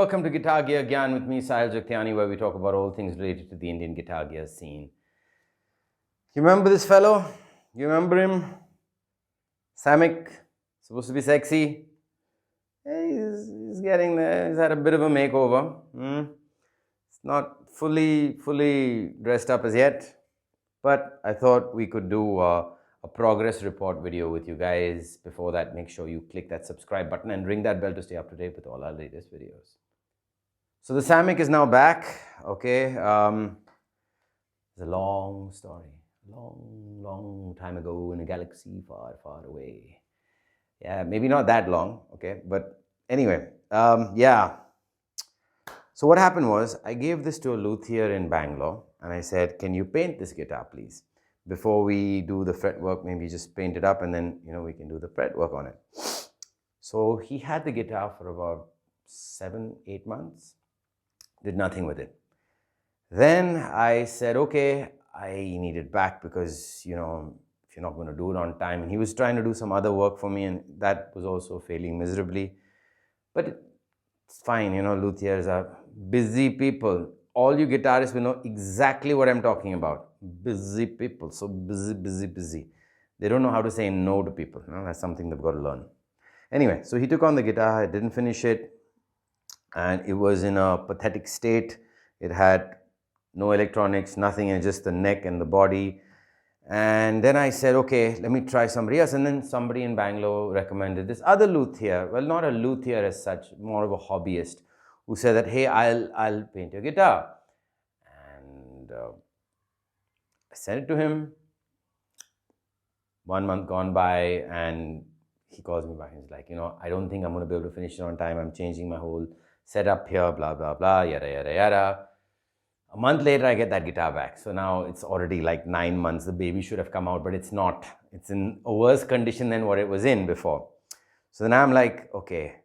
welcome to Guitar Gear Gyan with me, Sahil Jagtiani, where we talk about all things related to the Indian guitar gear scene. You remember this fellow? You remember him? Samick, supposed to be sexy. He's getting there. He's had a bit of a makeover. It's not fully dressed up as yet, but I thought we could do a progress report video with you guys. Before that, make sure you click that subscribe button and ring that bell to stay up to date with all our latest videos. So the Samick is now back, okay. It's a long story, long time ago in a galaxy far away. Yeah, maybe not that long, okay, but anyway, yeah. So what happened was, I gave this to a luthier in Bangalore, and I said, can you paint this guitar, please? Before we do the fretwork, maybe just paint it up, and then, we can do the fretwork on it. So he had the guitar for about 7-8 months, did nothing with it. Then I said, okay, I need it back because, if you're not going to do it on time. And he was trying to do some other work for me, and that was also failing miserably. But it's fine, luthiers are busy people. All you guitarists will know exactly what I'm talking about. Busy people, so busy. They don't know how to say no to people. That's something they've got to learn. Anyway, so he took on the guitar, I didn't finish it, and it was in a pathetic state. It had no electronics, nothing, and just the neck and the body. And then I said, okay, let me try somebody else. And then somebody in Bangalore recommended this other luthier, well, not a luthier as such, more of a hobbyist, who said that, hey, I'll paint your guitar. And I sent it to him. 1 month gone by, and he calls me back and he's like, I don't think I'm going to be able to finish it on time. I'm changing my whole setup here, blah, blah, blah, yada. A month later, I get that guitar back. So now it's already like 9 months. The baby should have come out, but it's not. It's in a worse condition than what it was in before. So then I'm like, okay,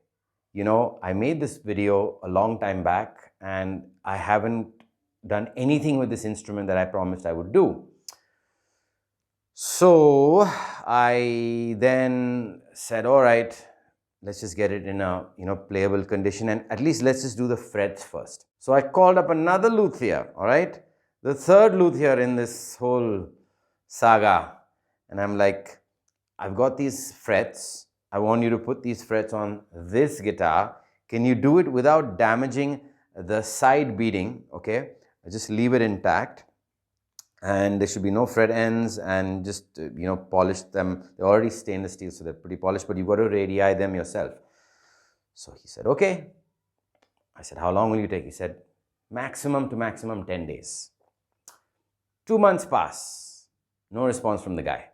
I made this video a long time back, and I haven't done anything with this instrument that I promised I would do. So I then said, all right, let's just get it in a playable condition, and at least let's just do the frets first. So I called up another luthier, all right, the third luthier in this whole saga, and I'm like, I've got these frets. I want you to put these frets on this guitar. Can you do it without damaging the side beading? Okay, just leave it intact. And there should be no fret ends, and just polish them. They're already stainless steel, so they're pretty polished, but you've got to radii them yourself. So he said, okay. I said, how long will you take? He said, maximum 10 days. 2 months pass, no response from the guy.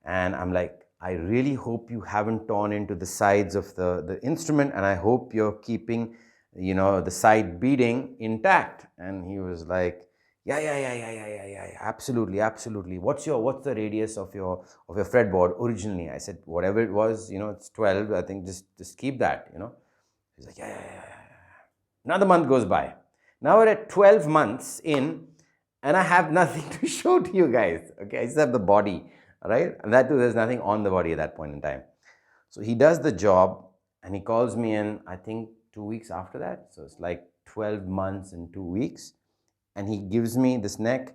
And I'm like, I really hope you haven't torn into the sides of the instrument, and I hope you're keeping the side beading intact. And he was like, yeah, absolutely. What's the radius of your fretboard originally? I said, whatever it was, it's 12. I think just keep that, He's like, yeah. Another month goes by. Now we're at 12 months in, and I have nothing to show to you guys. Okay, I just have the body, all right? And that too, there's nothing on the body at that point in time. So he does the job, and he calls me in, I think 2 weeks after that. So it's like 12 months and 2 weeks. And he gives me this neck,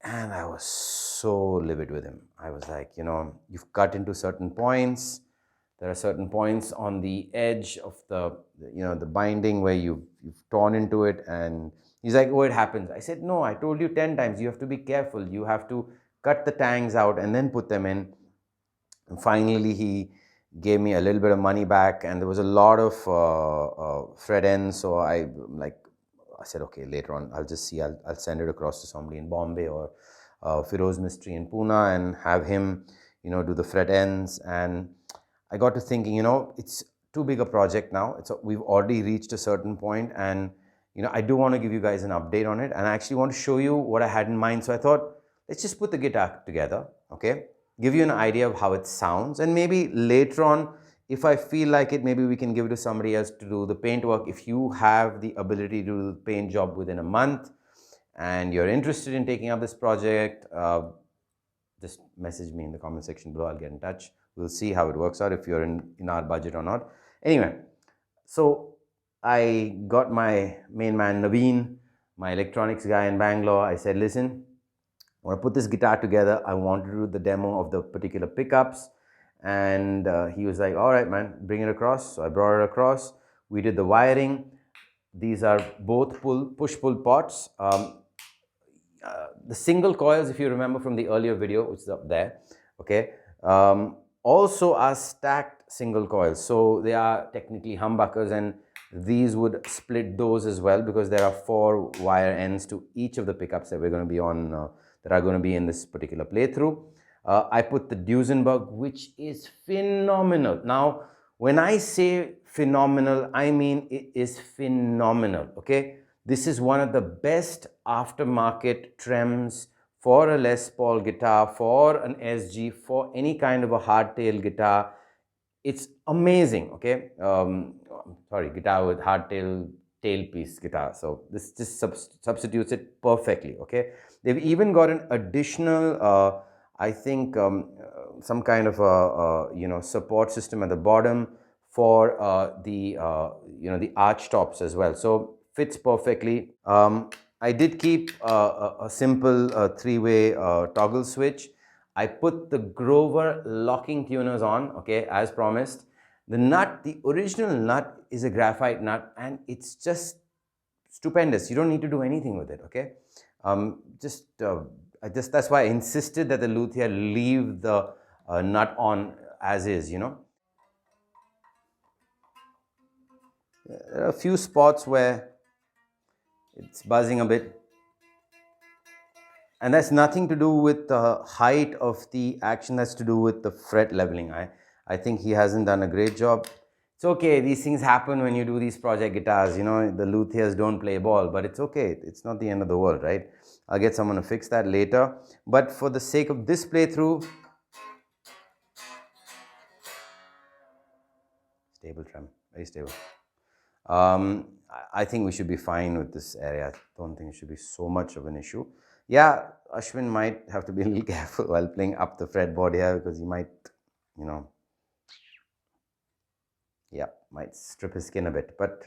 and I was so livid with him. I was like, you've cut into certain points. There are certain points on the edge of the binding where you've torn into it. And he's like, oh, it happens. I said, no, I told you 10 times. You have to be careful. You have to cut the tangs out and then put them in. And finally, he gave me a little bit of money back, and there was a lot of thread ends. So I said, okay, later on, I'll just see. I'll send it across to somebody in Bombay or Firoz Mystery in Pune and have him, do the fret ends. And I got to thinking, it's too big a project now. We've already reached a certain point, and I do want to give you guys an update on it, and I actually want to show you what I had in mind. So I thought, let's just put the guitar together, okay? Give you an idea of how it sounds, and maybe later on, if I feel like it, maybe we can give it to somebody else to do the paint work. If you have the ability to do the paint job within a month and you're interested in taking up this project, just message me in the comment section below. I'll get in touch. We'll see how it works out, if you're in our budget or not. Anyway, so I got my main man Neovin, my electronics guy in Bangalore. I said, listen, I want to put this guitar together. I want to do the demo of the particular pickups. And he was like, all right, man, bring it across. So I brought it across. We did the wiring. These are both push-pull pots. The single coils, if you remember from the earlier video, which is up there, okay, also are stacked single coils. So they are technically humbuckers, and these would split those as well, because there are 4 wire ends to each of the pickups that we're going to be on, that are going to be in this particular playthrough. I put the Duesenberg, which is phenomenal. Now, when I say phenomenal, I mean it is phenomenal, okay? This is one of the best aftermarket trems for a Les Paul guitar, for an SG, for any kind of a hardtail guitar. It's amazing, okay? Sorry, guitar with hardtail tailpiece guitar. So this just substitutes it perfectly, okay? They've even got an additional, I think, some kind of a support system at the bottom for the arch tops as well. So fits perfectly. I did keep a simple 3-way toggle switch. I put the Grover locking tuners on, okay, as promised. The nut, the original nut, is a graphite nut, and it's just stupendous. You don't need to do anything with it, okay? That's why I insisted that the luthier leave the nut on as is, you know. There are a few spots where it's buzzing a bit, and that's nothing to do with the height of the action. That's to do with the fret leveling. I think he hasn't done a great job. It's okay, these things happen when you do these project guitars, you know. The luthiers don't play ball, but it's okay. It's not the end of the world, right? I'll get someone to fix that later, but for the sake of this playthrough, stable trem, very stable. I think we should be fine with this area. I don't think it should be so much of an issue. Yeah, Ashwin might have to be a little careful while playing up the fretboard here, because he might, you know, yeah, might strip his skin a bit. But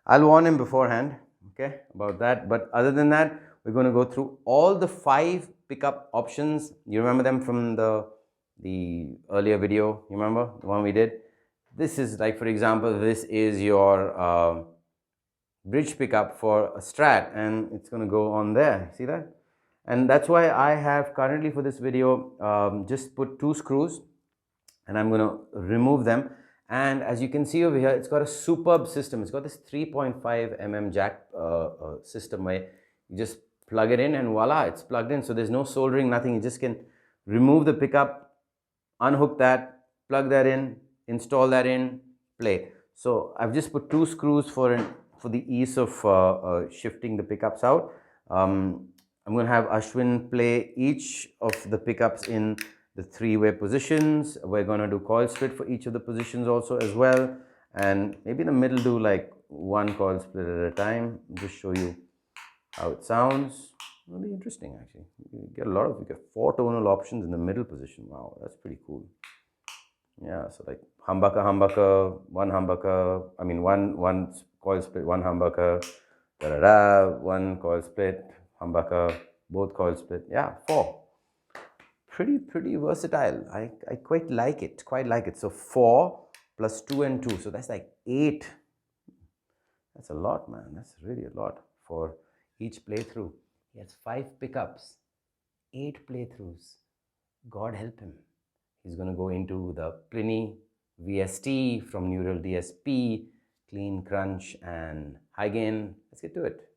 I'll warn him beforehand, okay, about that. But other than that, we're going to go through all the 5 pickup options. You remember them from the earlier video? You remember the one we did? This is like, for example, this is your bridge pickup for a Strat, and it's going to go on there. See that? And that's why I have currently for this video just put 2 screws, and I'm going to remove them. And as you can see over here, it's got a superb system. It's got this 3.5 mm jack system where you just plug it in and voila, it's plugged in. So there's no soldering, nothing. You just can remove the pickup, unhook that, plug that in, install that in, play. So I've just put 2 screws for the ease of shifting the pickups out. I'm going to have Ashwin play each of the pickups in the 3-way positions. We're going to do coil split for each of the positions also as well, and maybe in the middle do like 1 coil split at a time. Just show you how it sounds. It'll be interesting actually. You get 4 tonal options in the middle position. Wow, that's pretty cool. Yeah, so like humbucker, 1 humbucker, I mean one coil split, 1 humbucker, 1 coil split, humbucker, both coil split. Yeah, 4. Pretty versatile. I quite like it, So 4 plus 2 and 2, so that's like 8. That's a lot, man. That's really a lot for each playthrough. He has 5 pickups, 8 playthroughs. God help him. He's going to go into the Pliny VST from Neural DSP, clean, crunch, and high gain. Let's get to it.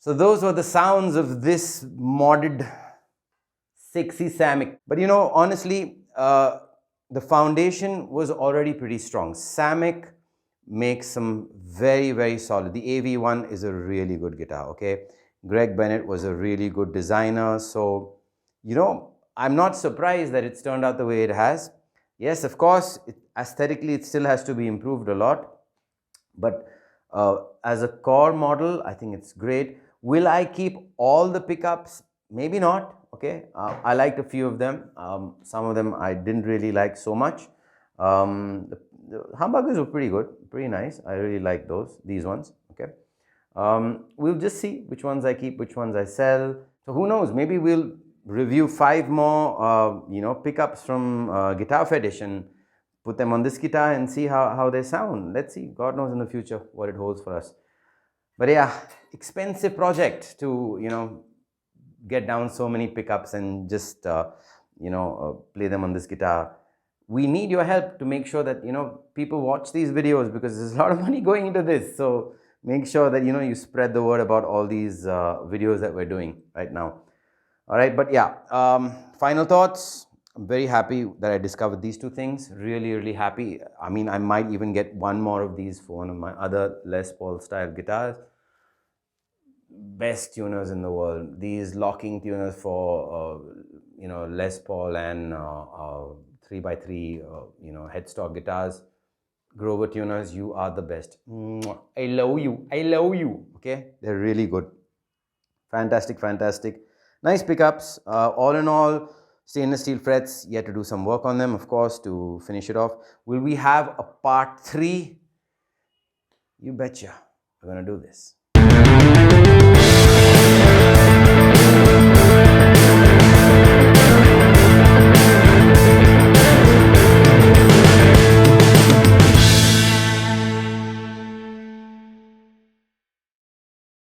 So those were the sounds of this modded sexy Samick. But you know, honestly, the foundation was already pretty strong. Samick makes some very, very solid. The Avion1 is a really good guitar, okay? Greg Bennett was a really good designer. So, you know, I'm not surprised that it's turned out the way it has. Yes, of course, aesthetically, it still has to be improved a lot. But as a core model, I think it's great. Will I keep all the pickups? Maybe not. Okay, I liked a few of them. Some of them I didn't really like so much. The humbuckers were pretty good, pretty nice. I really like those, these ones. Okay, we'll just see which ones I keep, which ones I sell. So who knows? Maybe we'll review 5 more, you know, pickups from Guitar Fetish and put them on this guitar and see how they sound. Let's see. God knows in the future what it holds for us. But yeah, expensive project to, you know, get down so many pickups and just, you know, play them on this guitar. We need your help to make sure that, you know, people watch these videos because there's a lot of money going into this. So make sure that, you know, you spread the word about all these videos that we're doing right now. All right, but yeah, final thoughts. I'm very happy that I discovered these 2 things. Really, really happy. I mean, I might even get one more of these for one of my other Les Paul style guitars. Best tuners in the world. These locking tuners for, you know, Les Paul and 3x3, you know, headstock guitars. Grover tuners, you are the best. I love you. I love you. Okay, they're really good. Fantastic, fantastic. Nice pickups. All in all, stainless steel frets. Yet to do some work on them, of course, to finish it off. Will we have a part 3? You betcha. We're going to do this.